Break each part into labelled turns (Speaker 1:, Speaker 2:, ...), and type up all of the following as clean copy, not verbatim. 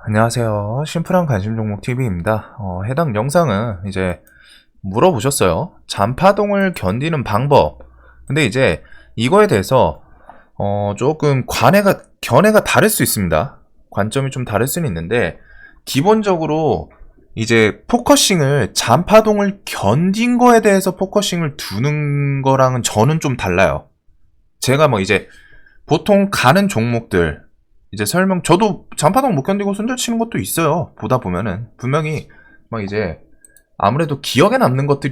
Speaker 1: 안녕하세요. 심플한 관심 종목 TV입니다. 해당 영상은 이제 물어보셨어요. 잔파동을 견디는 방법. 근데 이제 이거에 대해서 조금 견해가 다를 수 있습니다. 관점이 좀 다를 수는 있는데 기본적으로 이제 포커싱을 잔파동을 견딘 거에 대해서 포커싱을 두는 거랑은 저는 좀 달라요. 제가 뭐 이제 보통 가는 종목들 이제 저도 잔파동 못 견디고 손절 치는 것도 있어요. 보다 보면은 분명히 막 이제 아무래도 기억에 남는 것들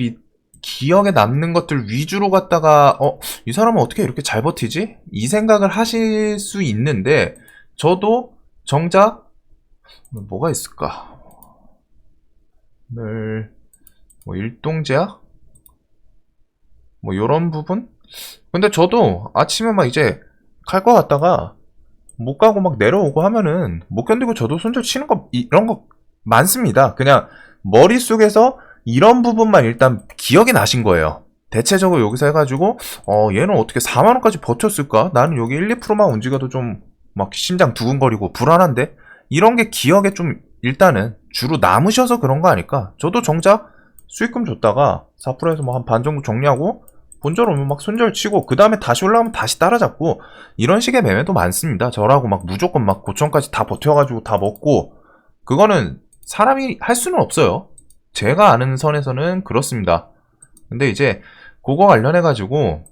Speaker 1: 위주로 갖다가 이 사람은 어떻게 이렇게 잘 버티지? 이 생각을 하실 수 있는데 저도 정작 뭐가 있을까? 오늘 뭐 일동제약 뭐 요런 부분? 근데 저도 아침에 막 이제 갈 거 같다가 못 가고 막 내려오고 하면은 못 견디고 저도 손절 치는 거 이런 거 많습니다. 그냥 머릿속에서 이런 부분만 일단 기억이 나신 거예요. 대체적으로 여기서 해가지고 얘는 어떻게 4만 원까지 버텼을까? 나는 여기 1, 2%만 움직여도 좀 막 심장 두근거리고 불안한데 이런 게 기억에 좀 일단은 주로 남으셔서 그런 거 아닐까? 저도 정작 수익금 줬다가 4%에서 뭐 한 반 정도 정리하고 본절 오면 막 손절 치고 그 다음에 다시 올라오면 다시 따라잡고 이런 식의 매매도 많습니다. 저라고 막 무조건 막 고점까지 다 버텨가지고 다 먹고 그거는 사람이 할 수는 없어요. 제가 아는 선에서는 그렇습니다. 근데 이제 그거 관련해가지고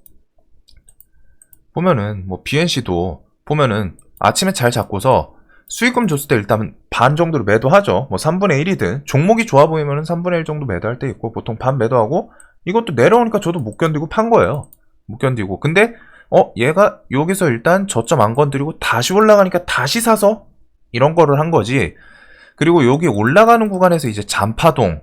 Speaker 1: 보면은 뭐 BNC도 보면은 아침에 잘 잡고서 수익금 줬을 때 일단 반 정도로 매도하죠. 뭐 3분의 1이든 종목이 좋아 보이면은 3분의 1 정도 매도할 때 있고 보통 반 매도하고 이것도 내려오니까 저도 못 견디고 판 거예요. 못 견디고. 근데 얘가 여기서 일단 저점 안 건드리고 다시 올라가니까 다시 사서 이런 거를 한 거지. 그리고 여기 올라가는 구간에서 이제 잔파동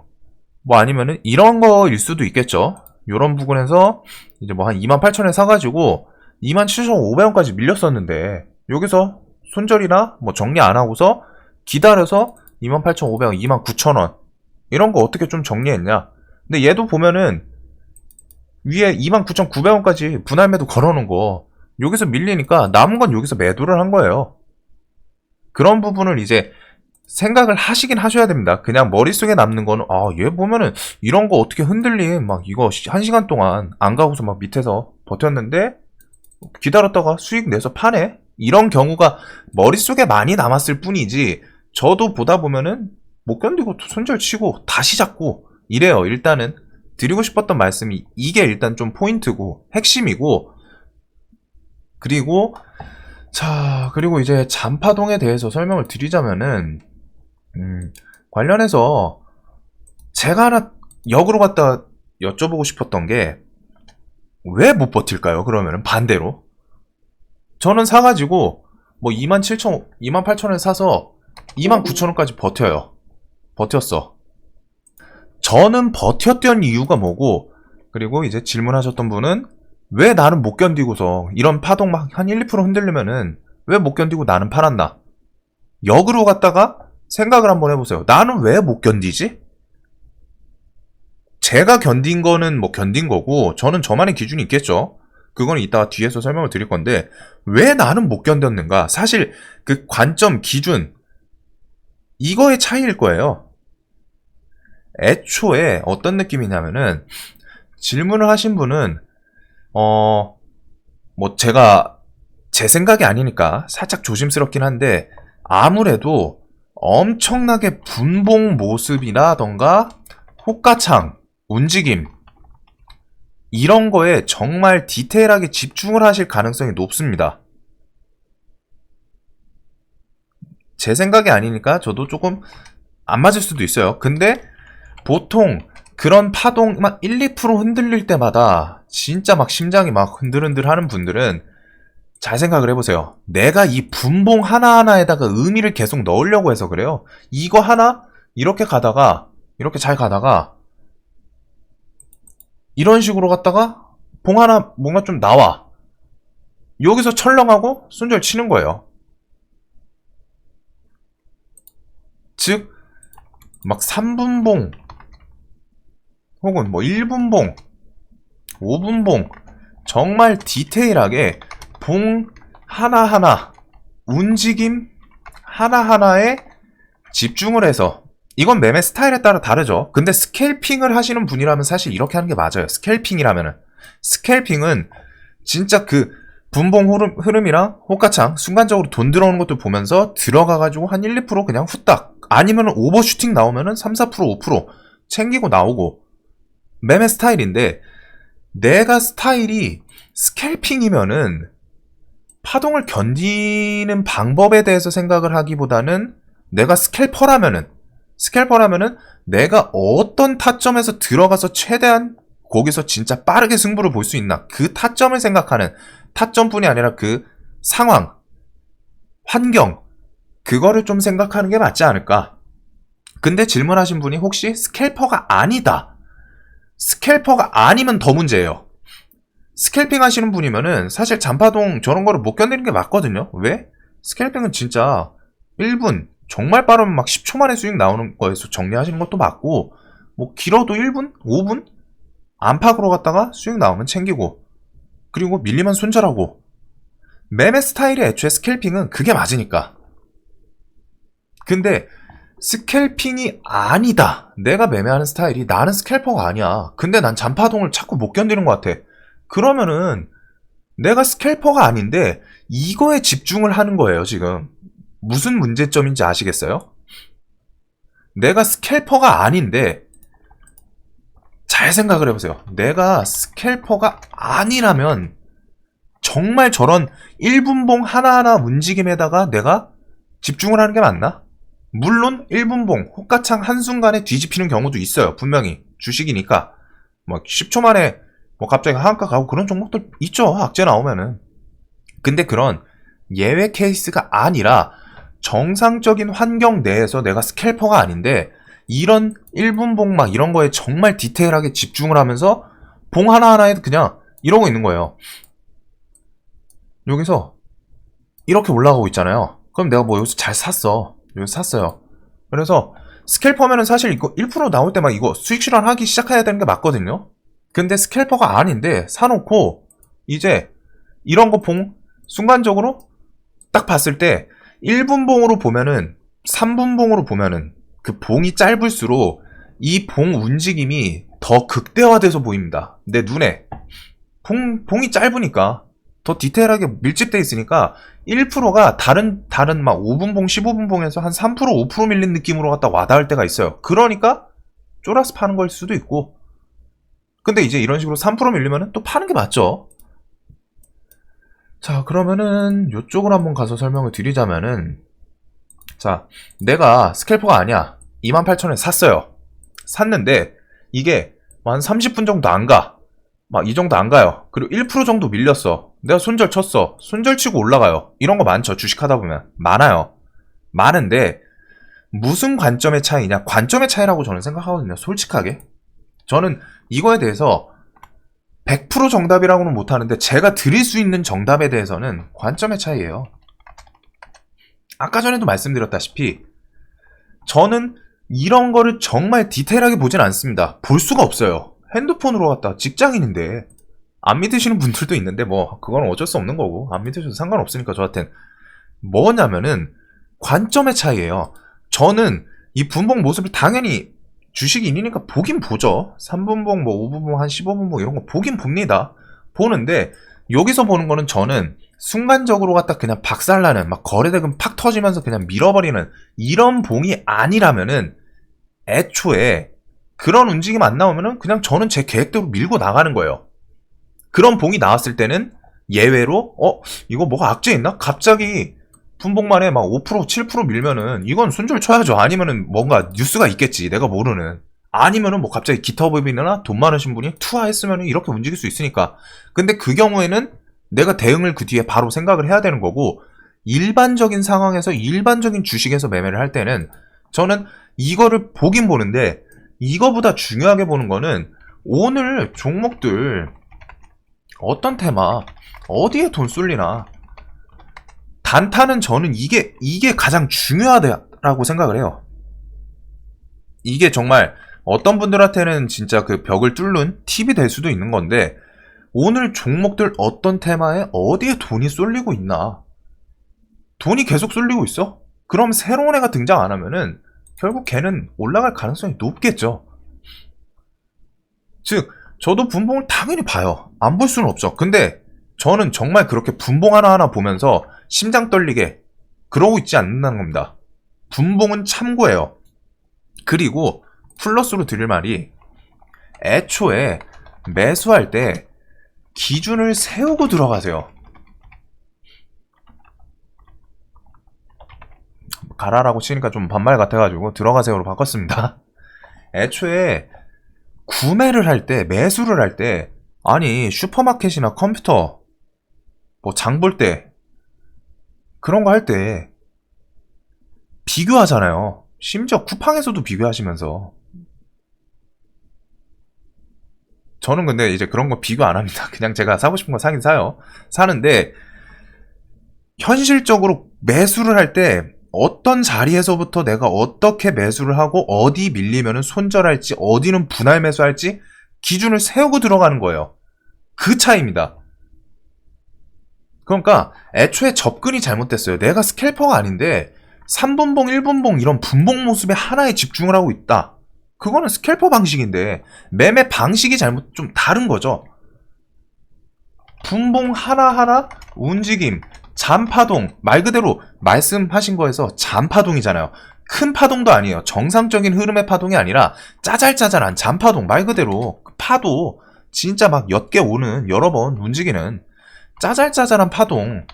Speaker 1: 뭐 아니면은 이런 거일 수도 있겠죠. 요런 부분에서 이제 뭐 한 28,000원 사가지고 27,500원까지 밀렸었는데 여기서 손절이나 뭐 정리 안 하고서 기다려서 28,500원, 29,000원 이런 거 어떻게 좀 정리했냐. 근데 얘도 보면은 위에 29,900원까지 분할 매도 걸어놓은 거 여기서 밀리니까 남은 건 여기서 매도를 한 거예요. 그런 부분을 이제 생각을 하시긴 하셔야 됩니다. 그냥 머릿속에 남는 거는 얘 보면은 이런 거 어떻게 흔들림 막 이거 1시간 동안 안 가고서 막 밑에서 버텼는데 기다렸다가 수익 내서 파네? 이런 경우가 머릿속에 많이 남았을 뿐이지 저도 보다 보면은 못 견디고 손절 치고 다시 잡고 이래요. 일단은 드리고 싶었던 말씀이 이게 일단 좀 포인트고 핵심이고 그리고 이제 잔파동에 대해서 설명을 드리자면은 관련해서 제가 하나 역으로 갖다 여쭤보고 싶었던 게 왜 못 버틸까요? 그러면은 반대로 저는 사가지고 뭐 28,000원 사서 29,000원까지 버텼어. 저는 버텼던 이유가 뭐고 그리고 이제 질문하셨던 분은 왜 나는 못 견디고서 이런 파동 막 한 1, 2% 흔들리면은 왜 못 견디고 나는 팔았나? 역으로 갔다가 생각을 한번 해보세요. 나는 왜 못 견디지? 제가 견딘 거는 뭐 견딘 거고 저는 저만의 기준이 있겠죠. 그거는 이따가 뒤에서 설명을 드릴 건데 왜 나는 못 견뎠는가? 사실 그 관점, 기준 이거의 차이일 거예요. 애초에 어떤 느낌이냐면은 질문을 하신 분은 뭐 제가 제 생각이 아니니까 살짝 조심스럽긴 한데 아무래도 엄청나게 분봉 모습이라던가 호가창, 움직임 이런 거에 정말 디테일하게 집중을 하실 가능성이 높습니다. 제 생각이 아니니까 저도 조금 안 맞을 수도 있어요. 근데 보통 그런 파동 막 1, 2% 흔들릴 때마다 진짜 막 심장이 막 흔들흔들 하는 분들은 잘 생각을 해보세요. 내가 이 분봉 하나하나에다가 의미를 계속 넣으려고 해서 그래요. 이거 하나 이렇게 잘 가다가 이런 식으로 갔다가 봉 하나 뭔가 좀 나와. 여기서 철렁하고 손절 치는 거예요. 즉 막 3분봉 혹은 뭐 1분봉 5분봉 정말 디테일하게 봉 하나하나 움직임 하나하나에 집중을 해서, 이건 매매 스타일에 따라 다르죠. 근데 스캘핑을 하시는 분이라면 사실 이렇게 하는 게 맞아요. 스캘핑이라면은. 스캘핑은 진짜 그 분봉 흐름이랑 호가창 순간적으로 돈 들어오는 것도 보면서 들어가가지고 한 1, 2% 그냥 후딱, 아니면 오버슈팅 나오면은 3, 4%, 5% 챙기고 나오고, 매매 스타일인데, 내가 스타일이 스캘핑이면은 파동을 견디는 방법에 대해서 생각을 하기보다는, 내가 스캘퍼라면은 내가 어떤 타점에서 들어가서 최대한 거기서 진짜 빠르게 승부를 볼 수 있나, 그 타점을 생각하는, 타점뿐이 아니라 그 상황, 환경, 그거를 좀 생각하는 게 맞지 않을까. 근데 질문하신 분이 혹시 스캘퍼가 아니다, 스캘퍼가 아니면 더 문제예요. 스캘핑 하시는 분이면은 사실 잔파동 저런 거를 못 견디는 게 맞거든요. 왜? 스캘핑은 진짜 1분, 정말 빠르면 막 10초 만에 수익 나오는 거에서 정리하시는 것도 맞고, 뭐 길어도 1분? 5분? 안팎으로 갔다가 수익 나오면 챙기고, 그리고 밀리면 손절하고. 매매 스타일이 애초에 스캘핑은 그게 맞으니까. 근데 스캘핑이 아니다, 내가 매매하는 스타일이 나는 스캘퍼가 아니야, 근데 난 잔파동을 자꾸 못 견디는 것 같아, 그러면은 내가 스캘퍼가 아닌데 이거에 집중을 하는 거예요. 지금 무슨 문제점인지 아시겠어요? 내가 스캘퍼가 아닌데, 잘 생각을 해보세요. 내가 스캘퍼가 아니라면 정말 저런 1분봉 하나하나 움직임에다가 내가 집중을 하는 게 맞나? 물론 1분봉 호가창 한순간에 뒤집히는 경우도 있어요. 분명히 주식이니까 뭐 10초 만에 뭐 갑자기 하한가 가고 그런 종목들 있죠. 악재 나오면은. 근데 그런 예외 케이스가 아니라 정상적인 환경 내에서 내가 스캘퍼가 아닌데 이런 1분봉 막 이런 거에 정말 디테일하게 집중을 하면서 봉 하나하나에 그냥 이러고 있는 거예요. 여기서 이렇게 올라가고 있잖아요. 그럼 내가 뭐 여기서 잘 샀어. 여기서 샀어요. 그래서 스캘퍼면은 사실 이거 1% 나올 때 막 이거 수익 실현하기 시작해야 되는 게 맞거든요. 근데 스캘퍼가 아닌데 사놓고 이제 이런 거 봉 순간적으로 딱 봤을 때 1분봉으로 보면은, 3분봉으로 보면은 그 봉이 짧을수록 이 봉 움직임이 더 극대화돼서 보입니다. 내 눈에. 봉이 짧으니까 더 디테일하게 밀집돼 있으니까 1%가 다른 막 5분봉, 15분봉에서 한 3%, 5% 밀린 느낌으로 갖다 와닿을 때가 있어요. 그러니까 쫄아서 파는 걸 수도 있고. 근데 이제 이런 식으로 3% 밀리면은 또 파는 게 맞죠. 자, 그러면은 이쪽으로 한번 가서 설명을 드리자면은, 자, 내가 스캘퍼가 아니야. 28,000원에 샀어요. 샀는데 이게 한 30분 정도 안 가. 막 이 정도 안 가요. 그리고 1% 정도 밀렸어. 내가 손절 쳤어. 손절 치고 올라가요. 이런 거 많죠. 주식하다 보면. 많아요. 많은데 무슨 관점의 차이냐? 관점의 차이라고 저는 생각하거든요. 솔직하게. 저는 이거에 대해서 100% 정답이라고는 못하는데 제가 드릴 수 있는 정답에 대해서는 관점의 차이예요. 아까 전에도 말씀드렸다시피 저는 이런 거를 정말 디테일하게 보진 않습니다. 볼 수가 없어요. 핸드폰으로 갖다, 직장인인데. 안 믿으시는 분들도 있는데 뭐 그건 어쩔 수 없는 거고, 안 믿으셔도 상관없으니까 저한텐. 뭐냐면은 관점의 차이예요. 저는 이 분봉 모습을 당연히 주식인이니까 보긴 보죠. 3분봉, 뭐 5분봉, 한 15분봉 이런 거 보긴 봅니다. 보는데 여기서 보는 거는 저는 순간적으로 갖다 그냥 박살나는, 막 거래대금 팍 터지면서 그냥 밀어버리는 이런 봉이 아니라면은, 애초에 그런 움직임 안 나오면은 그냥 저는 제 계획대로 밀고 나가는 거예요. 그런 봉이 나왔을 때는 예외로 이거 뭐가 악재 있나? 갑자기 분봉만에 막 5%, 7% 밀면은 이건 손절 쳐야죠. 아니면은 뭔가 뉴스가 있겠지, 내가 모르는. 아니면은 뭐 갑자기 기타법인이나 돈 많으신 분이 투하했으면은 이렇게 움직일 수 있으니까. 근데 그 경우에는 내가 대응을 그 뒤에 바로 생각을 해야 되는 거고, 일반적인 상황에서 일반적인 주식에서 매매를 할 때는 저는 이거를 보긴 보는데, 이거보다 중요하게 보는 거는 오늘 종목들 어떤 테마, 어디에 돈 쏠리나. 단타는 저는 이게 가장 중요하다라고 생각을 해요. 이게 정말 어떤 분들한테는 진짜 그 벽을 뚫는 팁이 될 수도 있는 건데, 오늘 종목들 어떤 테마에 어디에 돈이 쏠리고 있나. 돈이 계속 쏠리고 있어? 그럼 새로운 애가 등장 안 하면은 결국 걔는 올라갈 가능성이 높겠죠. 즉 저도 분봉을 당연히 봐요. 안 볼 수는 없죠. 근데 저는 정말 그렇게 분봉 하나하나 보면서 심장 떨리게 그러고 있지 않는다는 겁니다. 분봉은 참고예요. 그리고 플러스로 드릴 말이, 애초에 매수할 때 기준을 세우고 들어가세요. 가라라고 치니까 좀 반말 같아가지고 들어가세요로 바꿨습니다. 애초에 구매를 할 때, 매수를 할 때, 아니 슈퍼마켓이나 컴퓨터 뭐 장 볼 때 그런 거 할 때 비교하잖아요. 심지어 쿠팡에서도 비교하시면서. 저는 근데 이제 그런 거 비교 안 합니다. 그냥 제가 사고 싶은 거 사긴 사요. 사는데 현실적으로 매수를 할 때 어떤 자리에서부터 내가 어떻게 매수를 하고 어디 밀리면은 손절할지, 어디는 분할 매수할지 기준을 세우고 들어가는 거예요. 그 차이입니다. 그러니까 애초에 접근이 잘못됐어요. 내가 스캘퍼가 아닌데 3분봉, 1분봉 이런 분봉 모습에 하나에 집중을 하고 있다. 그거는 스캘퍼 방식인데 매매 방식이 좀 다른 거죠. 분봉 하나하나 움직임, 잔파동, 말 그대로 말씀하신 거에서 잔파동이잖아요. 큰 파동도 아니에요. 정상적인 흐름의 파동이 아니라 짜잘짜잘한 잔파동, 말 그대로 파도 진짜 막 옅게 오는, 여러 번 움직이는 짜잘짜잘한 파동.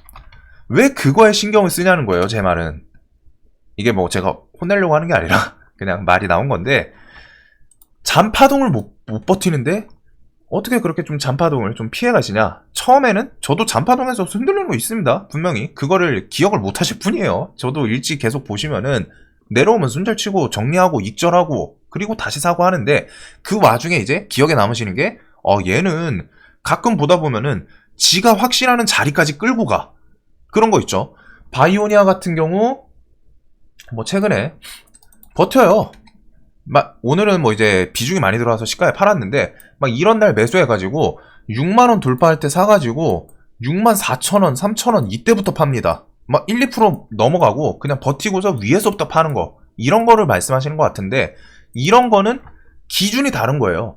Speaker 1: 왜 그거에 신경을 쓰냐는 거예요. 제 말은 이게 뭐 제가 혼내려고 하는 게 아니라 그냥 말이 나온 건데, 잔파동을 못 버티는데 어떻게 그렇게 좀 잔파동을 좀 피해 가시냐. 처음에는 저도 잔파동에서 흔들리는 거 있습니다. 분명히 그거를 기억을 못 하실 뿐이에요. 저도 일찍 계속 보시면은 내려오면 손절치고 정리하고 익절하고 그리고 다시 사고 하는데, 그 와중에 이제 기억에 남으시는 게 얘는 가끔 보다 보면은 지가 확실하는 자리까지 끌고 가. 그런 거 있죠. 바이오니아 같은 경우 뭐 최근에 버텨요. 막 오늘은 뭐 이제 비중이 많이 들어와서 시가에 팔았는데, 막 이런 날 매수해가지고 6만원 돌파할 때 사가지고 64,000원, 3,000원 이때부터 팝니다. 막 1, 2% 넘어가고 그냥 버티고서 위에서부터 파는 거, 이런 거를 말씀하시는 것 같은데, 이런 거는 기준이 다른 거예요.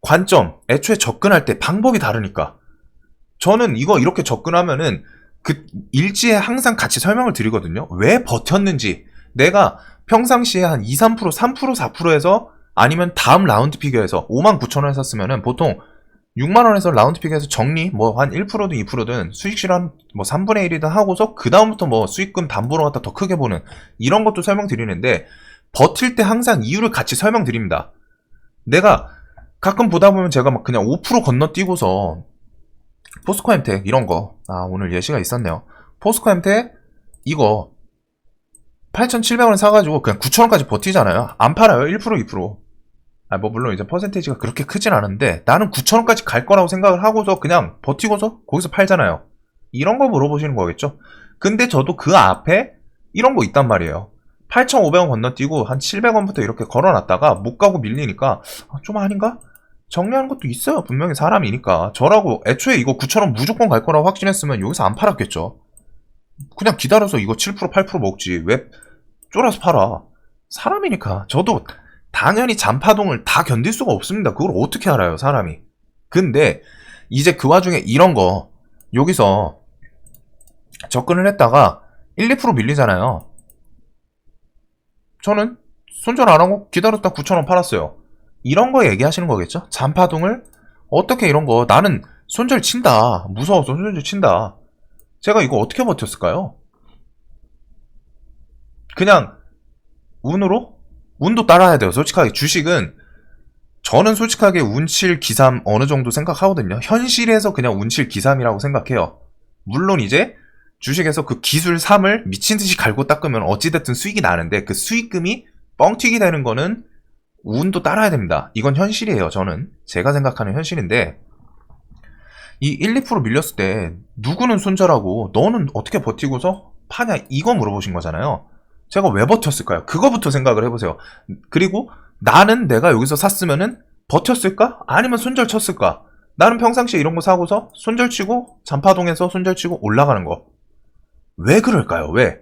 Speaker 1: 관점, 애초에 접근할 때 방법이 다르니까. 저는 이거 이렇게 접근하면은 그 일지에 항상 같이 설명을 드리거든요. 왜 버텼는지. 내가 평상시에 한 2, 3%, 3%, 4%에서 아니면 다음 라운드 피겨에서 59,000원에 샀으면은 보통 6만원에서 라운드 피겨에서 정리, 뭐 한 1%든 2%든 수익실 한 뭐 3분의 1이든 하고서 그 다음부터 뭐 수익금 담보로 갖다 더 크게 보는, 이런 것도 설명드리는데, 버틸 때 항상 이유를 같이 설명드립니다. 내가 가끔 보다 보면 제가 막 그냥 5% 건너뛰고서 포스코 엠텍 이런 거, 오늘 예시가 있었네요. 포스코 엠텍 이거 8,700원 사가지고 그냥 9,000원까지 버티잖아요. 안 팔아요. 1%, 2%. 뭐 물론 이제 퍼센테이지가 그렇게 크진 않은데 나는 9,000원까지 갈 거라고 생각을 하고서 그냥 버티고서 거기서 팔잖아요. 이런 거 물어보시는 거겠죠. 근데 저도 그 앞에 이런 거 있단 말이에요. 8,500원 건너뛰고 한 700원부터 이렇게 걸어놨다가 못 가고 밀리니까 좀 아닌가? 정리하는 것도 있어요. 분명히 사람이니까. 저라고 애초에 이거 9,000원 무조건 갈 거라고 확신했으면 여기서 안 팔았겠죠. 그냥 기다려서 이거 7%, 8% 먹지. 왜 쫄아서 팔아? 사람이니까. 저도 당연히 잔파동을 다 견딜 수가 없습니다. 그걸 어떻게 알아요, 사람이. 근데 이제 그 와중에 이런 거 여기서 접근을 했다가 1, 2% 밀리잖아요. 저는 손절 안 하고 기다렸다 9,000원 팔았어요. 이런 거 얘기하시는 거겠죠? 잔파동을 어떻게, 이런 거 나는 손절 친다. 무서워서 손절 친다. 제가 이거 어떻게 버텼을까요? 그냥 운으로? 운도 따라야 돼요. 솔직하게 주식은 저는 솔직하게 운칠 기삼 어느 정도 생각하거든요. 현실에서 그냥 운칠 기삼이라고 생각해요. 물론 이제 주식에서 그 기술 3을 미친듯이 갈고 닦으면 어찌됐든 수익이 나는데, 그 수익금이 뻥튀기 되는 거는 운도 따라야 됩니다. 이건 현실이에요. 저는 제가 생각하는 현실인데, 이 1, 2% 밀렸을 때 누구는 손절하고 너는 어떻게 버티고서 파냐, 이거 물어보신 거잖아요. 제가 왜 버텼을까요? 그거부터 생각을 해보세요. 그리고 나는 내가 여기서 샀으면은 버텼을까? 아니면 손절 쳤을까? 나는 평상시에 이런 거 사고서 손절 치고 잔파동에서 손절 치고 올라가는 거. 왜 그럴까요? 왜?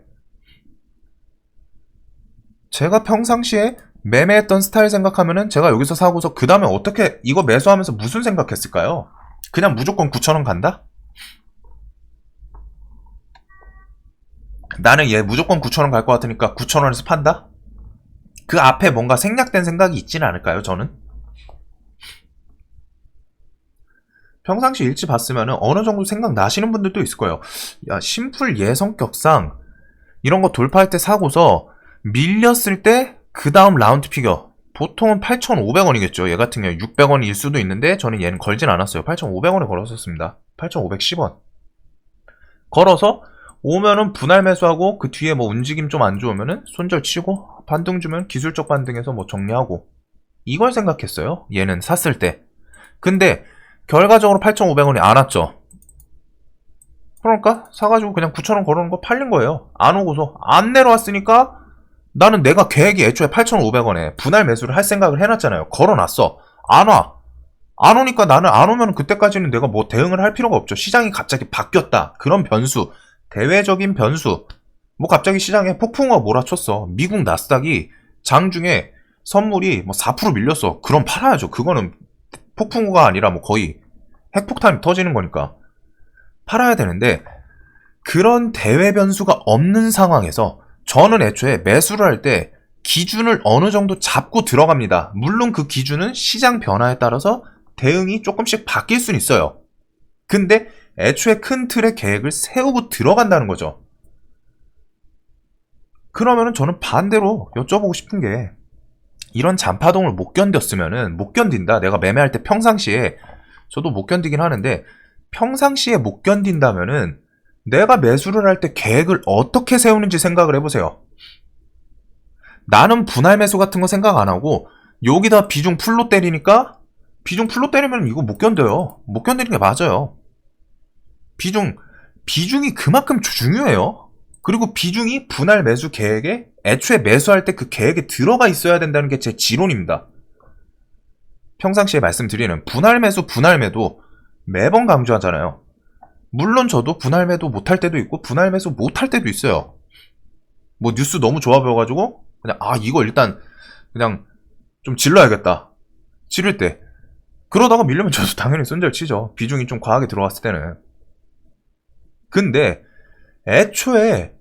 Speaker 1: 제가 평상시에 매매했던 스타일 생각하면은 제가 여기서 사고서 그 다음에 어떻게 이거 매수하면서 무슨 생각했을까요? 그냥 무조건 9,000원 간다? 나는 얘 무조건 9,000원 갈 것 같으니까 9,000원에서 판다? 그 앞에 뭔가 생략된 생각이 있지는 않을까요, 저는? 평상시 일지 봤으면 어느 정도 생각나시는 분들도 있을 거예요. 야, 심플 얘 성격상 이런 거 돌파할 때 사고서 밀렸을 때 그 다음 라운드 피겨 보통은 8,500원이겠죠. 얘 같은 경우에 600원일 수도 있는데 저는 얘는 걸진 않았어요. 8,500원에 걸었었습니다. 8,510원 걸어서 오면은 분할 매수하고 그 뒤에 뭐 움직임 좀 안 좋으면은 손절 치고 반등 주면 기술적 반등해서 뭐 정리하고 이걸 생각했어요. 얘는 샀을 때. 근데 결과적으로 8,500원이 안 왔죠. 그러니까 사가지고 그냥 9,000원 걸어놓은 거 팔린 거예요. 안 오고서 안 내려왔으니까 나는 내가 계획이 애초에 8,500원에 분할 매수를 할 생각을 해놨잖아요. 걸어놨어. 안 와. 안 오니까 나는 안 오면 그때까지는 내가 뭐 대응을 할 필요가 없죠. 시장이 갑자기 바뀌었다. 그런 변수. 대외적인 변수. 뭐 갑자기 시장에 폭풍우가 몰아쳤어. 미국 나스닥이 장중에 선물이 뭐 4% 밀렸어. 그럼 팔아야죠. 그거는 폭풍우가 아니라 뭐 거의 핵폭탄이 터지는 거니까. 팔아야 되는데 그런 대외 변수가 없는 상황에서 저는 애초에 매수를 할 때 기준을 어느 정도 잡고 들어갑니다. 물론 그 기준은 시장 변화에 따라서 대응이 조금씩 바뀔 수는 있어요. 근데 애초에 큰 틀의 계획을 세우고 들어간다는 거죠. 그러면은 저는 반대로 여쭤보고 싶은 게 이런 잔파동을 못 견뎠으면은 못 견딘다. 내가 매매할 때 평상시에 저도 못 견디긴 하는데 평상시에 못 견딘다면은 내가 매수를 할 때 계획을 어떻게 세우는지 생각을 해보세요. 나는 분할 매수 같은 거 생각 안 하고 여기다 비중 풀로 때리니까 비중 풀로 때리면 이거 못 견뎌요. 못 견디는 게 맞아요. 비중이 그만큼 중요해요. 그리고 비중이 분할 매수 계획에 애초에 매수할 때 그 계획에 들어가 있어야 된다는 게 제 지론입니다. 평상시에 말씀드리는 분할 매수, 분할 매도 매번 강조하잖아요. 물론 저도 분할 매도 못할 때도 있고 분할 매수 못할 때도 있어요. 뭐 뉴스 너무 좋아 보여가지고 그냥 이거 일단 그냥 좀 질러야겠다. 지를 때 그러다가 밀리면 저도 당연히 손절 치죠. 비중이 좀 과하게 들어왔을 때는. 근데 애초에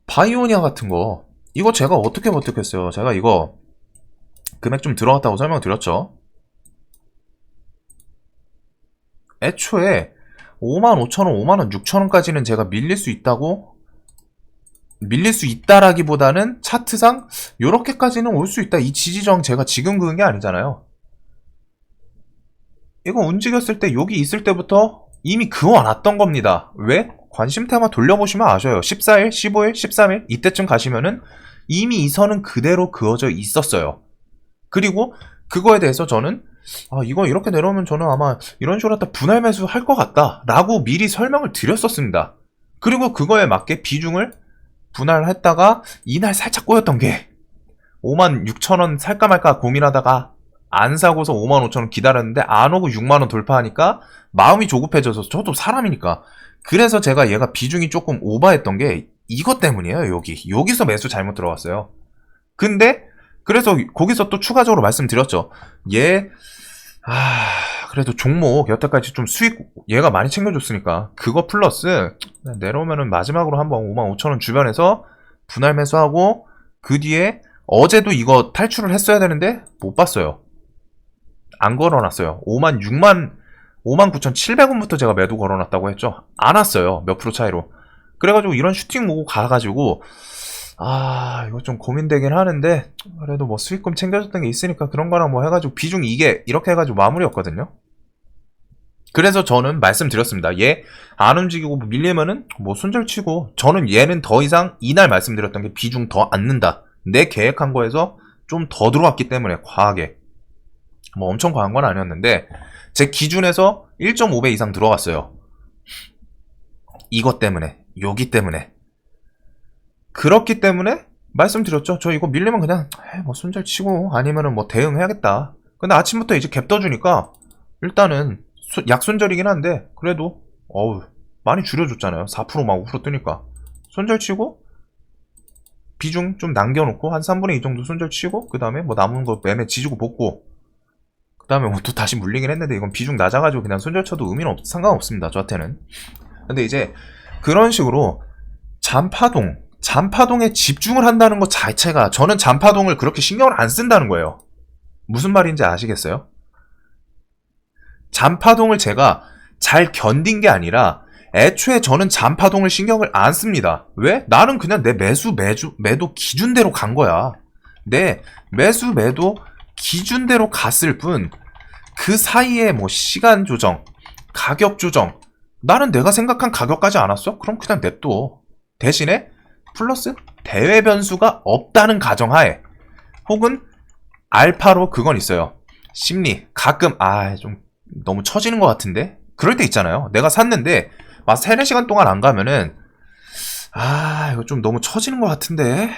Speaker 1: 바이오니아 같은 거 이거 제가 어떻게 버텼겠어요. 제가 이거 금액 좀 들어갔다고 설명드렸죠. 애초에 55,000원, 56,000원 6,000원까지는 제가 밀릴 수 있다라기보다는 차트상 요렇게까지는 올 수 있다. 이 지지저항 제가 지금 그은 게 아니잖아요. 이거 움직였을 때 여기 있을 때부터 이미 그어놨던 겁니다. 왜? 관심 테마 돌려보시면 아셔요. 14일, 15일, 13일 이때쯤 가시면은 이미 이 선은 그대로 그어져 있었어요. 그리고 그거에 대해서 저는 이거 이렇게 내려오면 저는 아마 이런 식으로 갖다 분할 매수 할 것 같다 라고 미리 설명을 드렸었습니다. 그리고 그거에 맞게 비중을 분할했다가 이날 살짝 꼬였던 게 56,000원 살까 말까 고민하다가 안 사고서 55,000원 기다렸는데 안 오고 6만원 돌파하니까 마음이 조급해져서 저도 사람이니까 그래서 제가 얘가 비중이 조금 오버했던 게 이것 때문이에요. 여기서 매수 잘못 들어갔어요. 근데 그래서 거기서 또 추가적으로 말씀드렸죠. 그래도 종목 여태까지 좀 수익 얘가 많이 챙겨줬으니까 그거 플러스 내려오면은 마지막으로 한번 55,000원 주변에서 분할 매수하고 그 뒤에 어제도 이거 탈출을 했어야 되는데 못 봤어요. 안 걸어놨어요. 59,700원부터 제가 매도 걸어놨다고 했죠. 안 왔어요. 몇 프로 차이로. 그래가지고 이런 슈팅 모고 가가지고 이거 좀 고민되긴 하는데 그래도 뭐 수익금 챙겨줬던 게 있으니까 그런 거랑 뭐 해가지고 비중 이게 이렇게 해가지고 마무리였거든요. 그래서 저는 말씀드렸습니다. 얘 안 움직이고 밀리면은 뭐 손절치고 저는 얘는 더 이상 이날 말씀드렸던 게 비중 더 안 는다. 내 계획한 거에서 좀 더 들어왔기 때문에 과하게 뭐 엄청 과한 건 아니었는데 제 기준에서 1.5배 이상 들어갔어요. 이것 때문에 여기 때문에 그렇기 때문에 말씀드렸죠. 저 이거 밀리면 그냥 뭐 손절 치고 아니면은 뭐 대응해야겠다. 근데 아침부터 이제 갭 떠주니까 일단은 약손절이긴 한데 그래도 많이 줄여줬잖아요. 4%막 5% 뜨니까 손절 치고 비중 좀 남겨놓고 한 3분의 2 정도 손절 치고 그 다음에 뭐 남은 거 매매 지지고 복구 그 다음에 뭐 또 다시 물리긴 했는데 이건 비중 낮아가지고 그냥 손절 쳐도 의미는 상관없습니다. 저한테는. 근데 이제 그런 식으로 잔파동에 집중을 한다는 것 자체가 저는 잔파동을 그렇게 신경을 안 쓴다는 거예요. 무슨 말인지 아시겠어요? 잔파동을 제가 잘 견딘 게 아니라 애초에 저는 잔파동을 신경을 안 씁니다. 왜? 나는 그냥 내 매도 기준대로 간 거야. 내 매수 매도 기준대로 갔을 뿐 그 사이에 뭐 시간 조정, 가격 조정 나는 내가 생각한 가격까지 안 왔어? 그럼 그냥 냅둬. 대신에 플러스 대외 변수가 없다는 가정하에 혹은 알파로 그건 있어요. 심리 가끔 좀 너무 처지는 것 같은데 그럴 때 있잖아요. 내가 샀는데 막 3-4시간 동안 안 가면은 이거 좀 너무 처지는 것 같은데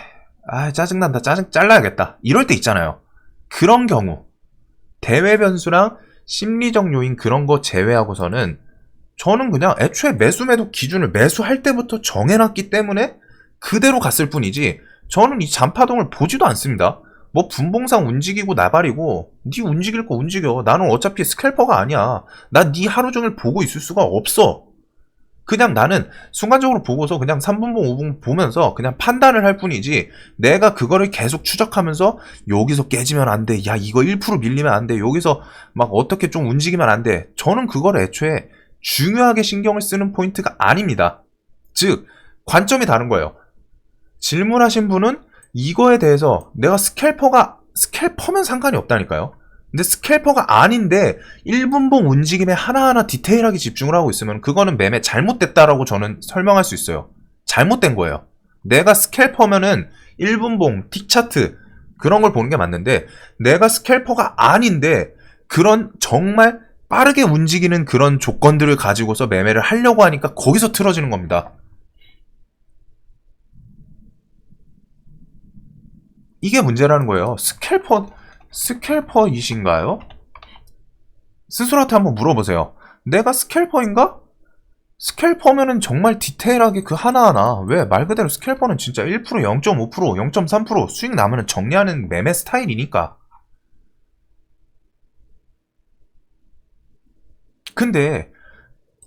Speaker 1: 짜증난다 짜증 잘라야겠다 이럴 때 있잖아요. 그런 경우 대외 변수랑 심리적 요인 그런 거 제외하고서는 저는 그냥 애초에 매수 매도 기준을 매수할 때부터 정해놨기 때문에 그대로 갔을 뿐이지 저는 이 잔파동을 보지도 않습니다. 뭐 분봉상 움직이고 나발이고 네 움직일 거 움직여. 나는 어차피 스캘퍼가 아니야. 나 네 하루 종일 보고 있을 수가 없어. 그냥 나는 순간적으로 보고서 그냥 3분봉 5분 보면서 그냥 판단을 할 뿐이지 내가 그거를 계속 추적하면서 여기서 깨지면 안 돼. 야 이거 1% 밀리면 안 돼. 여기서 막 어떻게 좀 움직이면 안 돼. 저는 그걸 애초에 중요하게 신경을 쓰는 포인트가 아닙니다. 즉 관점이 다른 거예요. 질문하신 분은 이거에 대해서 내가 스캘퍼면 상관이 없다니까요. 근데 스캘퍼가 아닌데 1분봉 움직임에 하나하나 디테일하게 집중을 하고 있으면 그거는 매매 잘못됐다라고 저는 설명할 수 있어요. 잘못된 거예요. 내가 스캘퍼면은 1분봉, 틱차트 그런 걸 보는 게 맞는데 내가 스캘퍼가 아닌데 그런 정말 빠르게 움직이는 그런 조건들을 가지고서 매매를 하려고 하니까 거기서 틀어지는 겁니다. 이게 문제라는 거예요. 스캘퍼이신가요? 스스로한테 한번 물어보세요. 내가 스캘퍼인가? 스캘퍼면은 정말 디테일하게 그 하나하나 왜 말 그대로 스캘퍼는 진짜 1%, 0.5%, 0.3% 수익 나면은 정리하는 매매 스타일이니까. 근데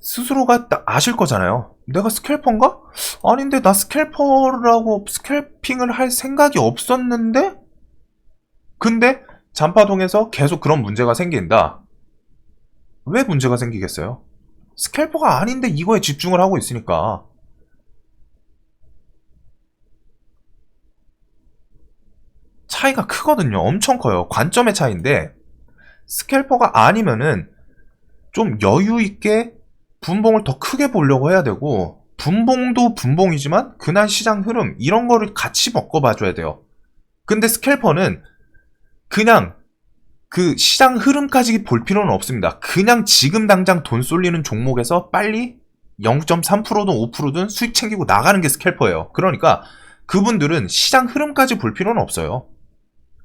Speaker 1: 스스로가 딱 아실 거잖아요. 내가 스캘퍼인가? 아닌데 나 스캘퍼라고 스캘핑을 할 생각이 없었는데? 근데 잔파동에서 계속 그런 문제가 생긴다. 왜 문제가 생기겠어요? 스캘퍼가 아닌데 이거에 집중을 하고 있으니까. 차이가 크거든요. 엄청 커요. 관점의 차이인데 스캘퍼가 아니면은 좀 여유 있게 분봉을 더 크게 보려고 해야 되고 분봉도 분봉이지만 그날 시장 흐름 이런 거를 같이 먹어봐줘야 돼요. 근데 스캘퍼는 그냥 그 시장 흐름까지 볼 필요는 없습니다. 그냥 지금 당장 돈 쏠리는 종목에서 빨리 0.3%든 5%든 수익 챙기고 나가는 게 스캘퍼예요. 그러니까 그분들은 시장 흐름까지 볼 필요는 없어요.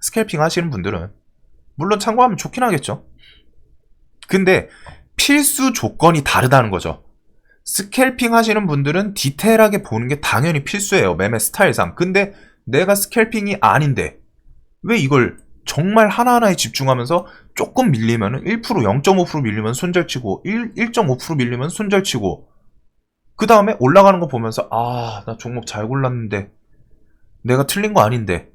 Speaker 1: 스캘핑 하시는 분들은. 물론 참고하면 좋긴 하겠죠. 근데 필수 조건이 다르다는 거죠. 스캘핑 하시는 분들은 디테일하게 보는 게 당연히 필수예요. 매매 스타일상. 근데 내가 스캘핑이 아닌데 왜 이걸 정말 하나하나에 집중하면서 조금 밀리면 1%, 0.5% 밀리면 손절치고 1.5% 밀리면 손절치고 그 다음에 올라가는 거 보면서 나 종목 잘 골랐는데 내가 틀린 거 아닌데.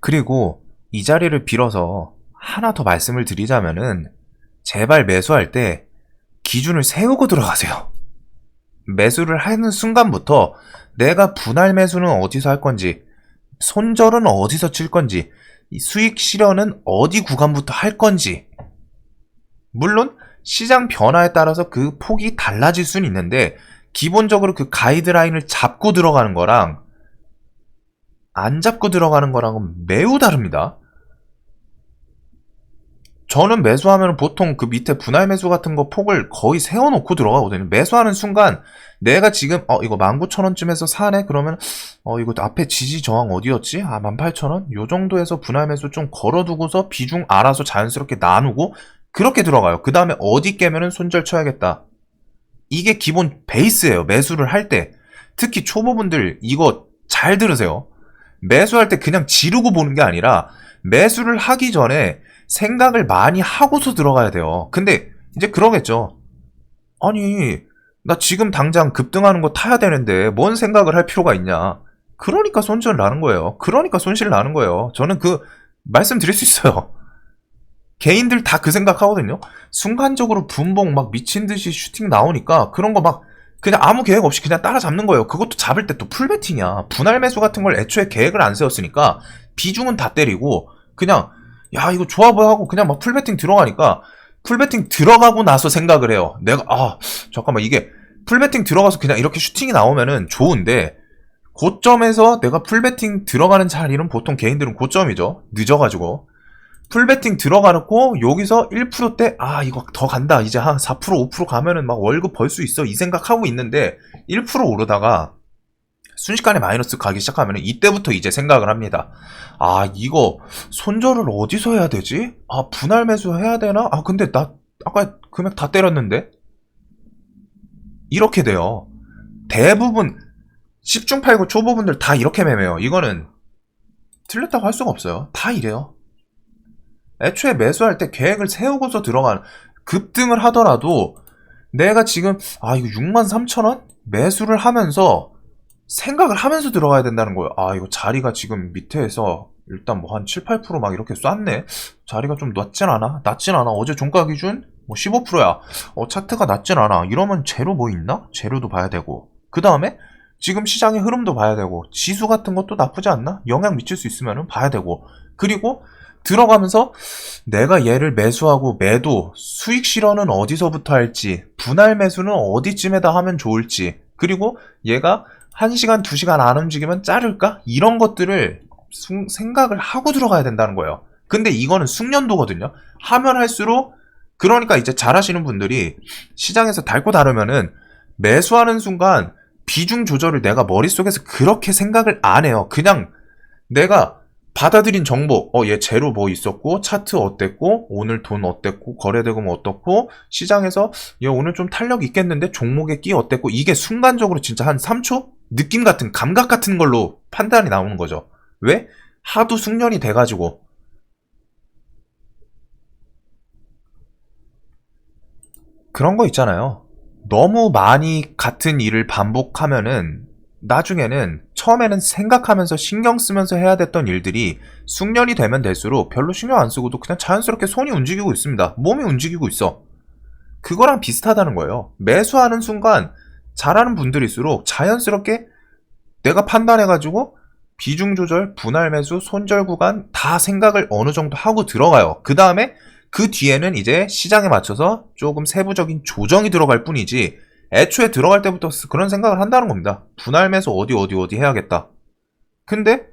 Speaker 1: 그리고 이 자리를 빌어서 하나 더 말씀을 드리자면은 제발 매수할 때 기준을 세우고 들어가세요. 매수를 하는 순간부터 내가 분할 매수는 어디서 할 건지 손절은 어디서 칠 건지 수익 실현은 어디 구간부터 할 건지 물론 시장 변화에 따라서 그 폭이 달라질 수는 있는데 기본적으로 그 가이드라인을 잡고 들어가는 거랑 안 잡고 들어가는 거랑은 매우 다릅니다. 저는 매수하면 보통 그 밑에 분할 매수 같은 거 폭을 거의 세워놓고 들어가거든요. 매수하는 순간 내가 지금 이거 19,000원쯤에서 사네? 그러면 이거 앞에 지지 저항 어디였지? 18,000원? 요 정도에서 분할 매수 좀 걸어두고서 비중 알아서 자연스럽게 나누고 그렇게 들어가요. 그 다음에 어디 깨면은 손절 쳐야겠다. 이게 기본 베이스예요. 매수를 할 때. 특히 초보분들 이거 잘 들으세요. 매수할 때 그냥 지르고 보는 게 아니라 매수를 하기 전에 생각을 많이 하고서 들어가야 돼요. 근데 이제 그러겠죠. 아니, 나 지금 당장 급등하는 거 타야 되는데 뭔 생각을 할 필요가 있냐. 그러니까 손절 나는 거예요. 그러니까 손실 나는 거예요. 저는 그 말씀드릴 수 있어요. 개인들 다 그 생각하거든요. 순간적으로 분봉 막 미친 듯이 슈팅 나오니까 그런 거 막 그냥 아무 계획 없이 그냥 따라잡는 거예요. 그것도 잡을 때 또 풀베팅이야. 분할 매수 같은 걸 애초에 계획을 안 세웠으니까 비중은 다 때리고 그냥 야 이거 좋아 보여 하고 그냥 막 풀베팅 들어가니까 풀베팅 들어가고 나서 생각을 해요. 내가 잠깐만 이게 풀베팅 들어가서 그냥 이렇게 슈팅이 나오면은 좋은데 고점에서 내가 풀베팅 들어가는 자리는 보통 개인들은 고점이죠. 늦어가지고 풀베팅 들어가놓고 여기서 1%대 이거 더 간다 이제 한 4% 5% 가면은 막 월급 벌 수 있어 이 생각하고 있는데 1% 오르다가 순식간에 마이너스 가기 시작하면 이때부터 이제 생각을 합니다. 이거 손절을 어디서 해야 되지? 분할 매수 해야 되나? 근데 나 아까 금액 다 때렸는데? 이렇게 돼요. 대부분 10중 8구 초보분들 다 이렇게 매매요. 이거는 틀렸다고 할 수가 없어요. 다 이래요. 애초에 매수할 때 계획을 세우고서 들어가는 급등을 하더라도 내가 지금 이거 63,000원? 매수를 하면서 생각을 하면서 들어가야 된다는 거예요. 이거 자리가 지금 밑에서 일단 뭐 한 7, 8% 이렇게 쐈네. 자리가 좀 낮진 않아. 어제 종가 기준 뭐 15%야. 차트가 낮진 않아. 이러면 재료 뭐 있나? 재료도 봐야 되고. 그 다음에 지금 시장의 흐름도 봐야 되고 지수 같은 것도 나쁘지 않나? 영향 미칠 수 있으면 봐야 되고. 그리고 들어가면서 내가 얘를 매수하고 매도, 수익 실현은 어디서부터 할지, 분할 매수는 어디쯤에다 하면 좋을지, 그리고 얘가 1시간, 2시간 안 움직이면 자를까? 이런 것들을 생각을 하고 들어가야 된다는 거예요. 근데 이거는 숙련도거든요. 하면 할수록 그러니까 이제 잘하시는 분들이 시장에서 달고 다르면은 매수하는 순간 비중 조절을 내가 머릿속에서 그렇게 생각을 안 해요. 그냥 내가 받아들인 정보, 얘 재료 뭐 있었고, 차트 어땠고, 오늘 돈 어땠고, 거래대금 어떻고, 시장에서 얘 오늘 좀 탄력 있겠는데, 종목의 끼 어땠고, 이게 순간적으로 진짜 한 3초? 느낌 같은, 감각 같은 걸로 판단이 나오는 거죠. 왜? 하도 숙련이 돼가지고. 그런 거 있잖아요. 너무 많이 같은 일을 반복하면은, 나중에는 처음에는 생각하면서 신경 쓰면서 해야 됐던 일들이 숙련이 되면 될수록 별로 신경 안 쓰고도 그냥 자연스럽게 손이 움직이고 있습니다. 몸이 움직이고 있어. 그거랑 비슷하다는 거예요. 매수하는 순간 잘하는 분들일수록 자연스럽게 내가 판단해가지고 비중 조절, 분할 매수, 손절 구간 다 생각을 어느 정도 하고 들어가요. 그 다음에 그 뒤에는 이제 시장에 맞춰서 조금 세부적인 조정이 들어갈 뿐이지 애초에 들어갈 때부터 그런 생각을 한다는 겁니다. 분할 매수 어디 해야겠다. 근데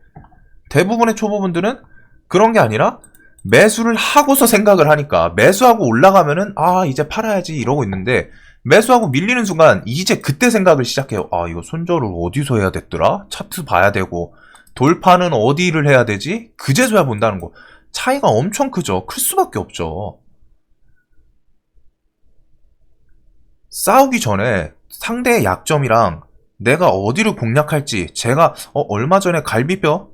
Speaker 1: 대부분의 초보분들은 그런 게 아니라 매수를 하고서 생각을 하니까 매수하고 올라가면은 이제 팔아야지 이러고 있는데 매수하고 밀리는 순간 이제 그때 생각을 시작해요. 이거 손절을 어디서 해야 됐더라? 차트 봐야 되고 돌파는 어디를 해야 되지? 그제서야 본다는 거. 차이가 엄청 크죠. 클 수밖에 없죠. 싸우기 전에 상대의 약점이랑 내가 어디를 공략할지 제가 얼마 전에 갈비뼈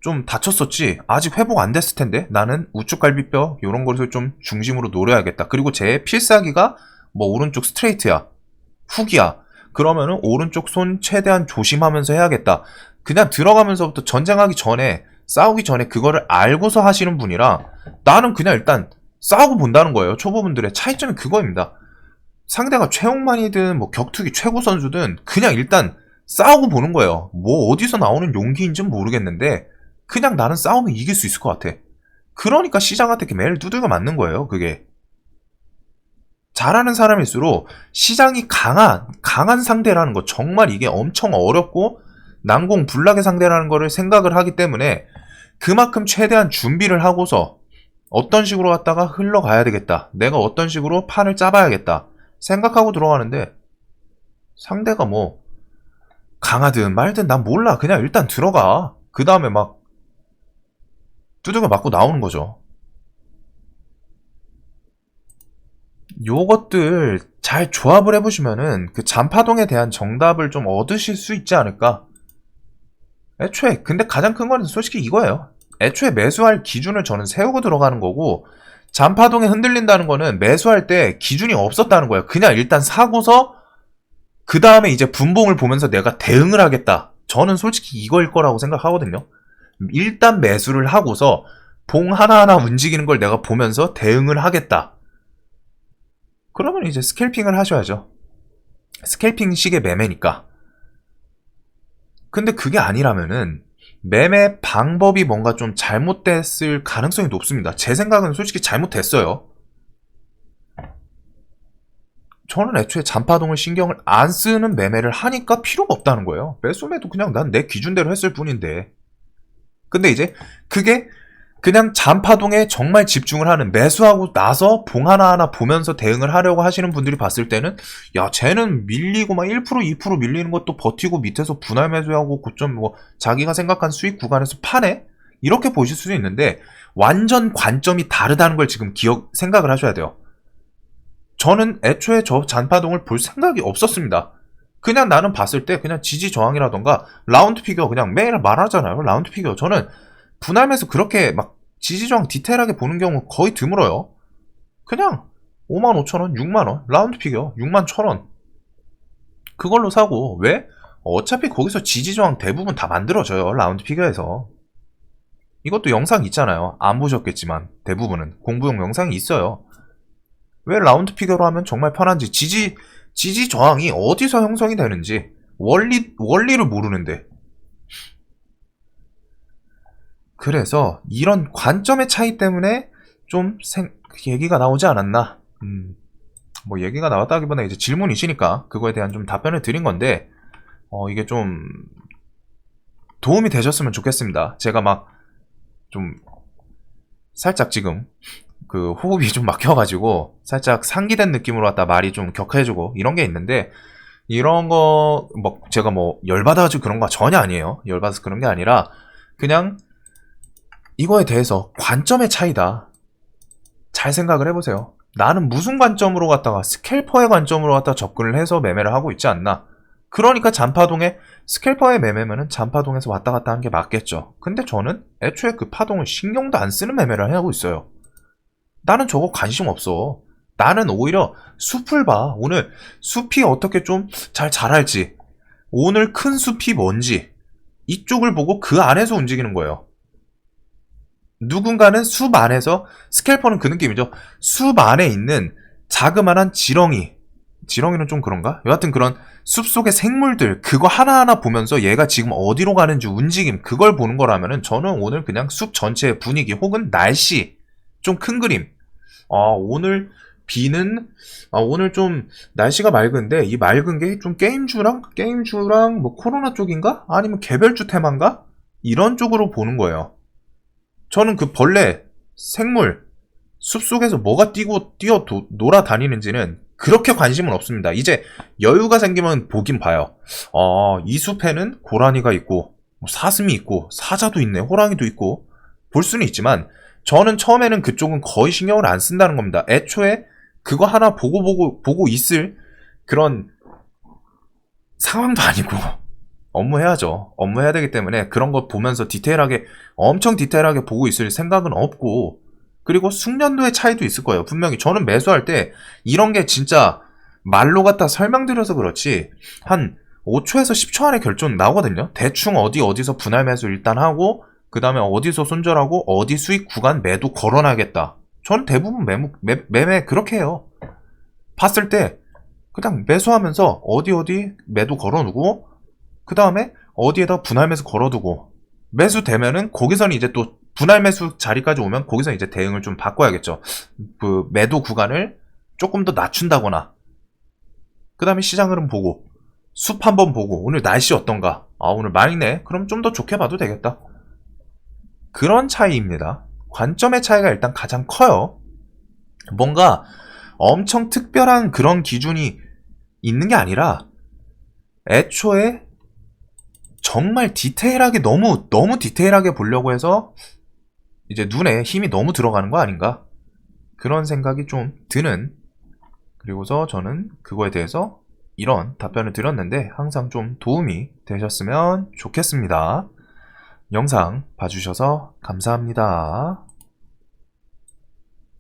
Speaker 1: 좀 다쳤었지 아직 회복 안 됐을 텐데 나는 우측 갈비뼈 이런 것을 좀 중심으로 노려야겠다. 그리고 제 필살기가 뭐 오른쪽 스트레이트야 훅이야 그러면은 오른쪽 손 최대한 조심하면서 해야겠다. 그냥 들어가면서부터 전쟁하기 전에 싸우기 전에 그거를 알고서 하시는 분이랑 나는 그냥 일단 싸우고 본다는 거예요. 초보분들의 차이점이 그거입니다. 상대가 최홍만이든 뭐 격투기 최고 선수든 그냥 일단 싸우고 보는 거예요. 뭐 어디서 나오는 용기인지는 모르겠는데 그냥 나는 싸우면 이길 수 있을 것 같아. 그러니까 시장한테 이렇게 매일 두들겨 맞는 거예요. 그게 잘하는 사람일수록 시장이 강한 상대라는 거 정말 이게 엄청 어렵고 난공불락의 상대라는 거를 생각을 하기 때문에 그만큼 최대한 준비를 하고서 어떤 식으로 갔다가 흘러가야 되겠다. 내가 어떤 식으로 판을 짜봐야겠다. 생각하고 들어가는데 상대가 뭐 강하든 말든 난 몰라. 그냥 일단 들어가. 그 다음에 막 두들겨 맞고 나오는 거죠. 요것들 잘 조합을 해보시면은 그 잔파동에 대한 정답을 좀 얻으실 수 있지 않을까. 애초에 근데 가장 큰 거는 솔직히 이거예요. 애초에 매수할 기준을 저는 세우고 들어가는 거고, 잔파동에 흔들린다는 거는 매수할 때 기준이 없었다는 거예요. 그냥 일단 사고서 그 다음에 이제 분봉을 보면서 내가 대응을 하겠다. 저는 솔직히 이거일 거라고 생각하거든요. 일단 매수를 하고서 봉 하나하나 움직이는 걸 내가 보면서 대응을 하겠다. 그러면 이제 스캘핑을 하셔야죠. 스캘핑식의 매매니까. 근데 그게 아니라면은 매매 방법이 뭔가 좀 잘못됐을 가능성이 높습니다. 제 생각은 솔직히 잘못됐어요. 저는 애초에 잔파동을 신경을 안 쓰는 매매를 하니까 필요가 없다는 거예요. 매수매도 그냥 난 내 기준대로 했을 뿐인데. 근데 이제 그게 그냥 잔파동에 정말 집중을 하는, 매수하고 나서 봉 하나하나 보면서 대응을 하려고 하시는 분들이 봤을 때는, 야, 쟤는 밀리고 막 1%, 2% 밀리는 것도 버티고 밑에서 분할 매수하고 고점 뭐 자기가 생각한 수익 구간에서 파네? 이렇게 보실 수도 있는데, 완전 관점이 다르다는 걸 지금 생각을 하셔야 돼요. 저는 애초에 저 잔파동을 볼 생각이 없었습니다. 그냥 나는 봤을 때 그냥 지지 저항이라던가 라운드 피겨, 그냥 매일 말하잖아요. 라운드 피겨. 저는 분할매수 그렇게 막 지지저항 디테일하게 보는 경우 거의 드물어요. 그냥 55,000원, 6만원, 라운드 피겨 61,000원 그걸로 사고. 왜? 어차피 거기서 지지저항 대부분 다 만들어져요. 라운드 피겨에서. 이것도 영상 있잖아요. 안 보셨겠지만 대부분은 공부용 영상이 있어요. 왜 라운드 피겨로 하면 정말 편한지, 지지 저항이 어디서 형성이 되는지 원리를 모르는데. 그래서 이런 관점의 차이 때문에 좀 얘기가 나오지 않았나. 뭐 얘기가 나왔다기보다 이제 질문이시니까 그거에 대한 좀 답변을 드린 건데, 이게 좀 도움이 되셨으면 좋겠습니다. 제가 막 좀 살짝 지금 그 호흡이 좀 막혀가지고 살짝 상기된 느낌으로 왔다 말이 좀 격해지고 이런 게 있는데, 이런 거 뭐 제가 뭐 열받아가지고 그런 거 전혀 아니에요. 열받아서 그런 게 아니라 그냥 이거에 대해서 관점의 차이다. 잘 생각을 해보세요. 나는 무슨 관점으로 갔다가 스캘퍼의 관점으로 갔다 접근을 해서 매매를 하고 있지 않나. 그러니까 잔파동에 스캘퍼의 매매면은 잔파동에서 왔다 갔다 하는 게 맞겠죠. 근데 저는 애초에 그 파동을 신경도 안 쓰는 매매를 하고 있어요. 나는 저거 관심 없어. 나는 오히려 숲을 봐. 오늘 숲이 어떻게 좀 잘 자랄지, 오늘 큰 숲이 뭔지 이쪽을 보고 그 안에서 움직이는 거예요. 누군가는 숲 안에서, 스캘퍼는 그 느낌이죠. 숲 안에 있는 자그마한 지렁이는 좀 그런가? 여하튼 그런 숲속의 생물들, 그거 하나하나 보면서 얘가 지금 어디로 가는지 움직임, 그걸 보는 거라면은 저는 오늘 그냥 숲 전체의 분위기 혹은 날씨, 좀 큰 그림, 오늘 비는, 오늘 좀 날씨가 맑은데 이 맑은 게 좀 게임주랑 뭐 코로나 쪽인가? 아니면 개별주 테마인가? 이런 쪽으로 보는 거예요. 저는 그 벌레, 생물, 숲속에서 뭐가 뛰어 놀아다니는지는 그렇게 관심은 없습니다. 이제 여유가 생기면 보긴 봐요. 이 숲에는 고라니가 있고, 사슴이 있고, 사자도 있네, 호랑이도 있고, 볼 수는 있지만, 저는 처음에는 그쪽은 거의 신경을 안 쓴다는 겁니다. 애초에 그거 하나 보고 있을 그런 상황도 아니고, 업무해야죠. 업무해야 되기 때문에 그런 거 보면서 엄청 디테일하게 보고 있을 생각은 없고, 그리고 숙련도의 차이도 있을 거예요. 분명히 저는 매수할 때 이런 게 진짜 말로 갖다 설명드려서 그렇지 한 5초에서 10초 안에 결론 나오거든요. 대충 어디서 분할 매수 일단 하고, 그 다음에 어디서 손절하고 어디 수익 구간 매도 걸어놔야겠다. 저는 대부분 매매 그렇게 해요. 봤을 때 그냥 매수하면서 어디 매도 걸어두고, 그 다음에 어디에다 분할 매수 걸어두고, 매수 되면은 거기서는 이제 또 분할 매수 자리까지 오면 거기서 이제 대응을 좀 바꿔야겠죠. 그 매도 구간을 조금 더 낮춘다거나, 그 다음에 시장 흐름 보고, 숲 한번 보고, 오늘 날씨 어떤가? 오늘 맑네? 그럼 좀 더 좋게 봐도 되겠다. 그런 차이입니다. 관점의 차이가 일단 가장 커요. 뭔가 엄청 특별한 그런 기준이 있는 게 아니라, 애초에 정말 디테일하게, 너무 디테일하게 보려고 해서 이제 눈에 힘이 너무 들어가는 거 아닌가? 그런 생각이 좀 드는 그리고서 저는 그거에 대해서 이런 답변을 드렸는데 항상 좀 도움이 되셨으면 좋겠습니다. 영상 봐주셔서 감사합니다.